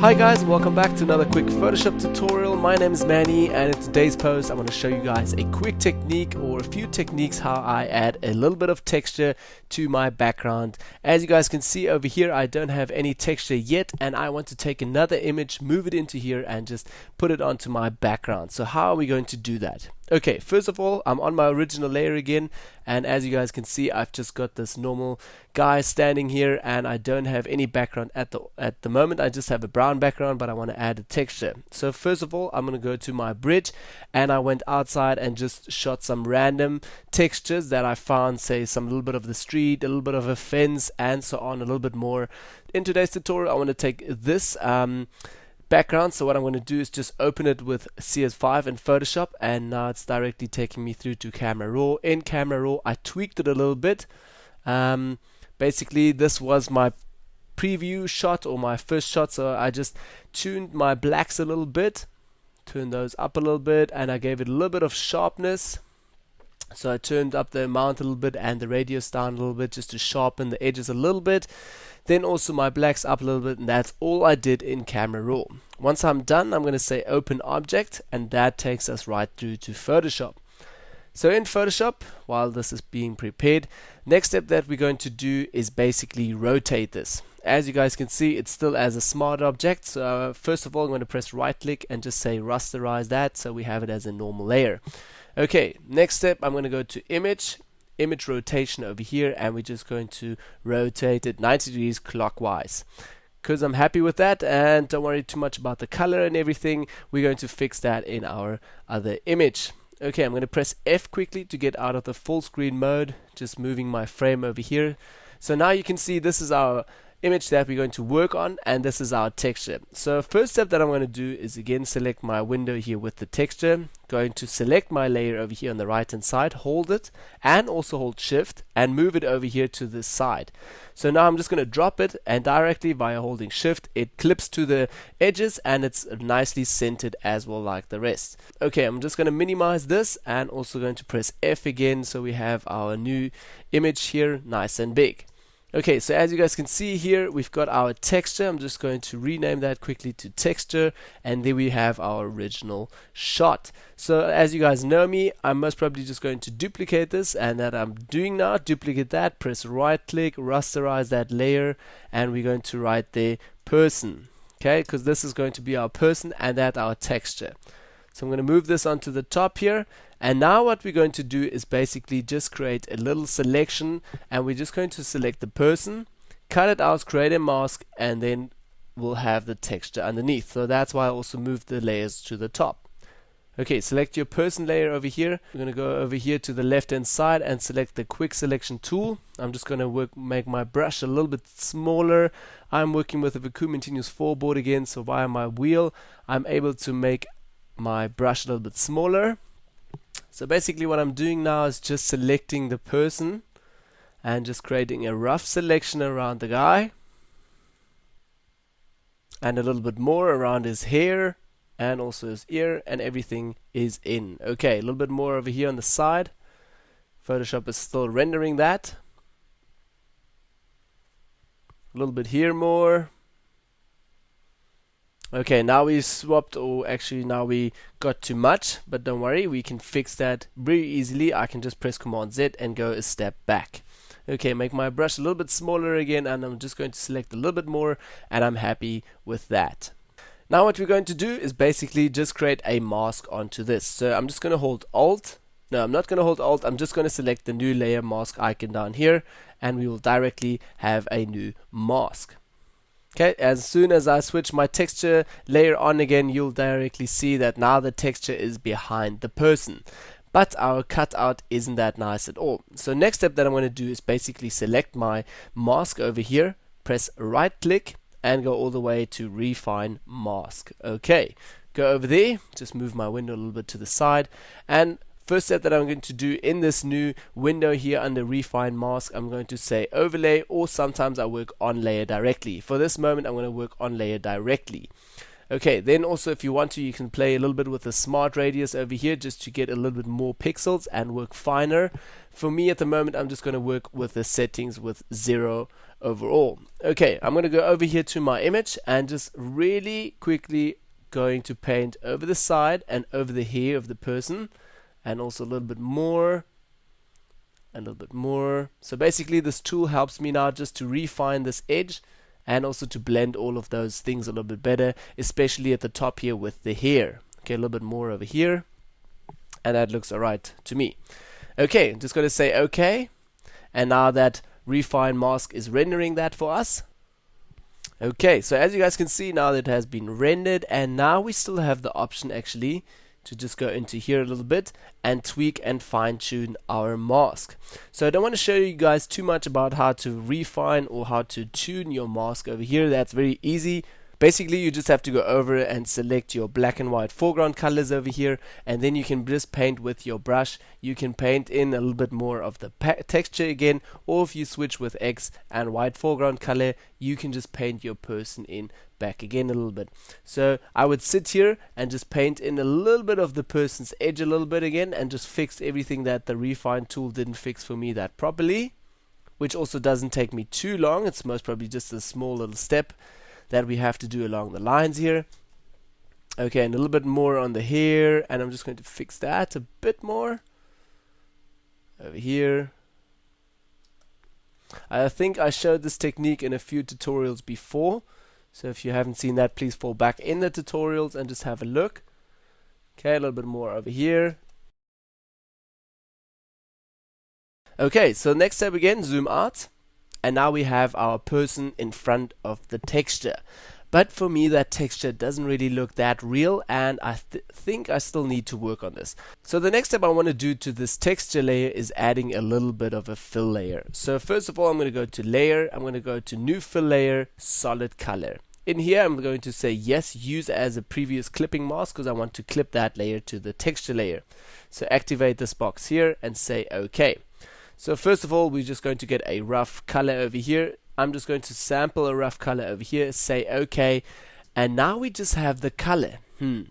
Hi guys, welcome back to another quick Photoshop tutorial. My name is Manny, and in today's post I want to show you guys a quick technique or a few techniques how I add a little bit of texture to my background. As you guys can see over here, I don't have any texture yet, and I want to take another image, move it into here and just put it onto my background. So how are we going to do that? Okay, first of all, I'm on my original layer again, and as you guys can see, I've just got this normal guy standing here, and I don't have any background at the moment. I just have a brown background, but I want to add a texture. So first of all, I'm going to go to my bridge, and I went outside and just shot some random textures that I found, say some little bit of the street, a little bit of a fence, and so on, a little bit more. In today's tutorial, I want to take this background. So what I'm going to do is just open it with CS5 in Photoshop, and now it's directly taking me through to Camera Raw. In Camera Raw, I tweaked it a little bit. Basically, this was my preview shot or my first shot, so I just tuned my blacks a little bit, turned those up a little bit, and I gave it a little bit of sharpness. So I turned up the amount a little bit and the radius down a little bit just to sharpen the edges a little bit. Then also my blacks up a little bit, and that's all I did in Camera Raw. Once I'm done, I'm going to say open object, and that takes us right through to Photoshop. So in Photoshop, while this is being prepared, next step that we're going to do is basically rotate this. As you guys can see, it's still as a smart object. So first of all, I'm going to press right click and just say rasterize that, so we have it as a normal layer. Okay, next step, I'm going to go to image rotation over here, and we're just going to rotate it 90 degrees clockwise. Because I'm happy with that, and don't worry too much about the color and everything, we're going to fix that in our other image. Okay, I'm going to press F quickly to get out of the full screen mode, just moving my frame over here. So now you can see this is our image that we're going to work on, and this is our texture. So first step that I'm going to do is again select my window here with the texture, going to select my layer over here on the right hand side, hold it and also hold shift and move it over here to this side. So now I'm just going to drop it, and directly via holding shift it clips to the edges, and it's nicely centered as well like the rest. Okay, I'm just going to minimize this and also going to press F again, so we have our new image here nice and big. Okay, so as you guys can see here, we've got our texture. I'm just going to rename that quickly to texture, and there we have our original shot. So as you guys know me, I'm most probably just going to duplicate this, and that I'm doing now. Duplicate that, press right click, rasterize that layer, and we're going to write there person. Okay, because this is going to be our person and that our texture. So I'm going to move this onto the top here, and now what we're going to do is basically just create a little selection, and we're just going to select the person, cut it out, create a mask, and then we'll have the texture underneath. So that's why I also moved the layers to the top. Okay, select your person layer over here. We're going to go over here to the left hand side and select the quick selection tool. I'm just going to make my brush a little bit smaller. I'm working with a Vacuum Continuous 4 board again, so via my wheel I'm able to make my brush a little bit smaller. So basically what I'm doing now is just selecting the person and just creating a rough selection around the guy, and a little bit more around his hair and also his ear, and everything is in. Okay, a little bit more over here on the side. Photoshop is still rendering that. A little bit here more. Okay, now we swapped, or actually now we got too much, but don't worry, we can fix that very easily. I can just press Command Z and go a step back. Okay, make my brush a little bit smaller again, and I'm just going to select a little bit more, and I'm happy with that. Now what we're going to do is basically just create a mask onto this. So I'm just going to hold Alt. No, I'm not going to hold Alt. I'm just going to select the new layer mask icon down here, and we will directly have a new mask. Okay, as soon as I switch my texture layer on again, you'll directly see that now the texture is behind the person. But our cutout isn't that nice at all. So next step that I'm going to do is basically select my mask over here, press right click, and go all the way to refine mask. Okay, go over there, just move my window a little bit to the side, and first step that I'm going to do in this new window here under refine mask, I'm going to say overlay, or sometimes I work on layer directly. For this moment I'm going to work on layer directly. Okay, then also if you want to, you can play a little bit with the smart radius over here just to get a little bit more pixels and work finer. For me at the moment, I'm just going to work with the settings with 0 overall. Okay, I'm going to go over here to my image and just really quickly going to paint over the side and over the hair of the person, and also a little bit more, a little bit more. So basically this tool helps me now just to refine this edge and also to blend all of those things a little bit better, especially at the top here with the hair. Okay, a little bit more over here, and that looks alright to me. Okay, just going to say okay, and now that refine mask is rendering that for us. Okay, so as you guys can see now that it has been rendered, and now we still have the option actually to just go into here a little bit and tweak and fine-tune our mask. So I don't want to show you guys too much about how to refine or how to tune your mask over here. That's very easy. Basically, you just have to go over and select your black and white foreground colors over here, and then you can just paint with your brush. You can paint in a little bit more of the texture again, or if you switch with X and white foreground color, you can just paint your person in back again a little bit. So I would sit here and just paint in a little bit of the person's edge a little bit again, and just fix everything that the refine tool didn't fix for me that properly, which also doesn't take me too long. It's most probably just a small little step that we have to do along the lines here. Okay, and a little bit more on the hair, and I'm just going to fix that a bit more over here. I think I showed this technique in a few tutorials before, so if you haven't seen that, please fall back in the tutorials and just have a look. Okay, a little bit more over here. Okay, so next step again, zoom out. And now we have our person in front of the texture. But for me, that texture doesn't really look that real, and I think I still need to work on this. So the next step I want to do to this texture layer is adding a little bit of a fill layer. So first of all, I'm going to go to layer, I'm going to go to new fill layer, solid color. In here, I'm going to say yes, use as a previous clipping mask, because I want to clip that layer to the texture layer. So activate this box here and say OK. So first of all, we're just going to get a rough color over here. I'm just going to sample a rough color over here, say OK, and now we just have the color.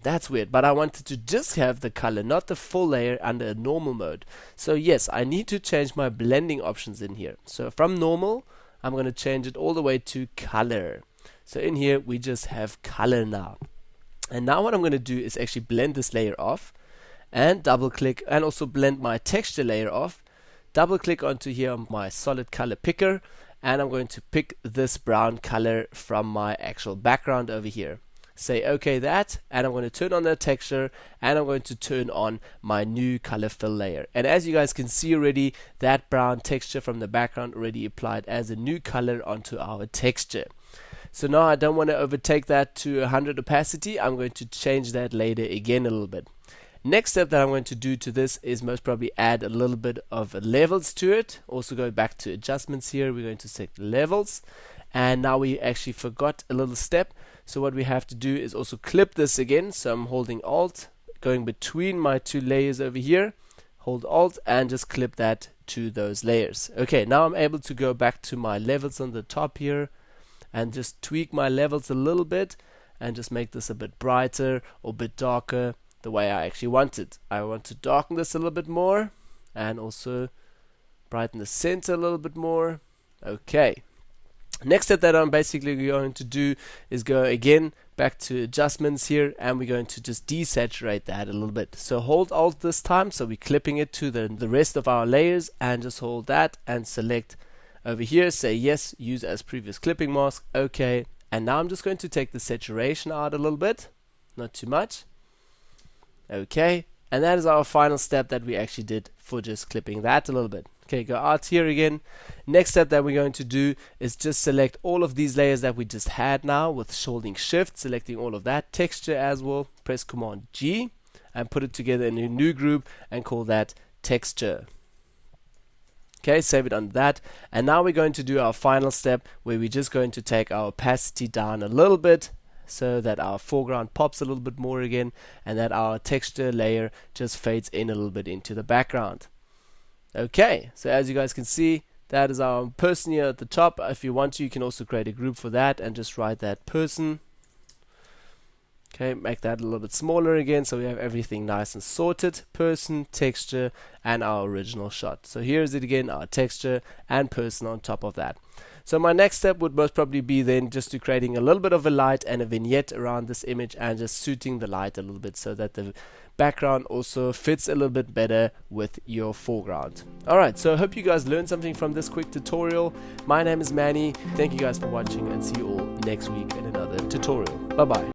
That's weird, but I wanted to just have the color, not the full layer under normal mode. So yes, I need to change my blending options in here. So from normal, I'm going to change it all the way to color. So in here, we just have color now. And now what I'm going to do is actually blend this layer off and double click, and also blend my texture layer off. Double click onto here on my solid color picker, and I'm going to pick this brown color from my actual background over here. Say OK that, and I'm going to turn on the texture, and I'm going to turn on my new color fill layer. And as you guys can see already, that brown texture from the background already applied as a new color onto our texture. So now I don't want to overtake that to 100 opacity. I'm going to change that later again a little bit. Next step that I'm going to do to this is most probably add a little bit of levels to it. Also go back to adjustments here, we're going to select levels, and now we actually forgot a little step. So what we have to do is also clip this again. So I'm holding Alt, going between my two layers over here, hold Alt and just clip that to those layers. Okay, now I'm able to go back to my levels on the top here and just tweak my levels a little bit and just make this a bit brighter or a bit darker, the way I actually want it. I want to darken this a little bit more and also brighten the center a little bit more. Okay. Next step that I'm basically going to do is go again back to adjustments here, and we're going to just desaturate that a little bit. So hold Alt this time, so we're clipping it to the rest of our layers, and just hold that and select over here, say yes, use as previous clipping mask, okay. And now I'm just going to take the saturation out a little bit, not too much. Okay, and that is our final step that we actually did for just clipping that a little bit. Okay, go out here again. Next step that we're going to do is just select all of these layers that we just had now with holding shift, selecting all of that texture as well. Press Command G and put it together in a new group and call that texture. Okay, save it on that, and now we're going to do our final step where we're just going to take our opacity down a little bit, so that our foreground pops a little bit more again, and that our texture layer just fades in a little bit into the background. Okay, so as you guys can see, that is our person here at the top. If you want to, you can also create a group for that and just write that person. Okay, make that a little bit smaller again, so we have everything nice and sorted. Person, texture, and our original shot. So here's it again, our texture and person on top of that. So my next step would most probably be then just to creating a little bit of a light and a vignette around this image and just suiting the light a little bit so that the background also fits a little bit better with your foreground. Alright, so I hope you guys learned something from this quick tutorial. My name is Manny. Thank you guys for watching and see you all next week in another tutorial. Bye bye.